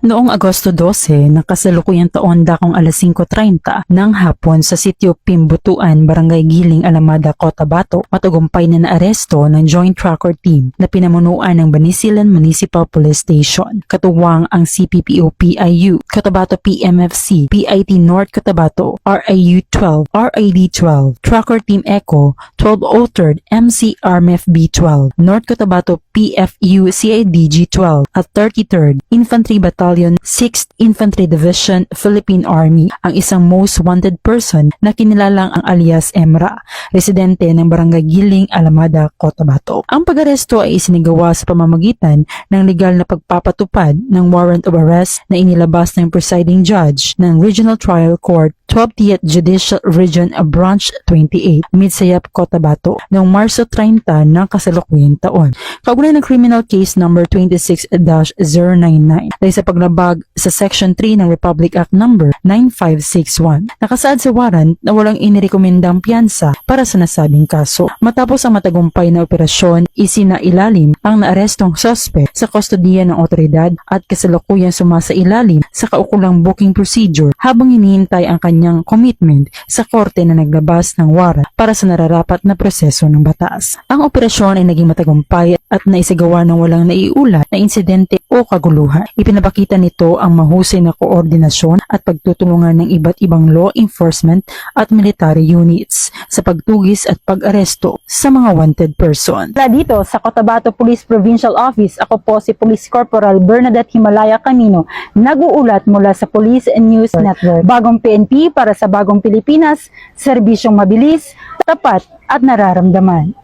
Noong Agosto 12 ng kasalukuyang taon dakong alas 5:30 ng hapon sa sitio Pimbutuan, Barangay Giling, Alamada, Cotabato, matagumpay na naaresto ng Joint Tracker Team na pinamunuan ng Banisilan Municipal Police Station. Katuwang ang CPPO-PIU, Cotabato PMFC, PIT North Cotabato, RIU-12, RID-12, Tracker Team Echo, 12 3rd MC-RMFB-12, North Cotabato PFU CIDG-12 at 33rd Infantry Battalion 6th Infantry Division Philippine Army ang isang most wanted person na kinilalang ang alias Emra, residente ng Barangay Giling, Alamada, Cotabato. Ang pag-aresto ay isinigawa sa pamamagitan ng legal na pagpapatupad ng warrant of arrest na inilabas ng presiding judge ng Regional Trial Court 12th Judicial Region Branch 28, Midsayap, Cotabato, noong Marso 30 ng kasalukuyang taon. Kaugnay ng criminal case number 26-099 dahil sa paglabag sa Section 3 ng Republic Act number 9561. Nakasaad sa warrant na walang inirekomendang piyansa para sa nasabing kaso. Matapos ang matagumpay na operasyon, isinailalim ang naarestong suspect sa kustodiya ng otoridad at kasalukuyang sumasailalim sa kaukulang booking procedure habang hinihintay ang kanyang commitment sa korte na naglabas ng warrant para sa nararapat na proseso ng batas. Ang operasyon ay naging matagumpay at naisagawa ng walang naiulat na insidente o kaguluhan. Ipinapakita nito ang mahusay na koordinasyon at pagtutulungan ng iba't ibang law enforcement at military units sa pagtugis at pag-aresto sa mga wanted person. Dito sa Cotabato Police Provincial Office, ako po si Police Corporal Bernadette Himalaya Camino, nag-uulat mula sa Police News Network. Bagong PNP para sa bagong Pilipinas, serbisyong mabilis, tapat at nararamdaman.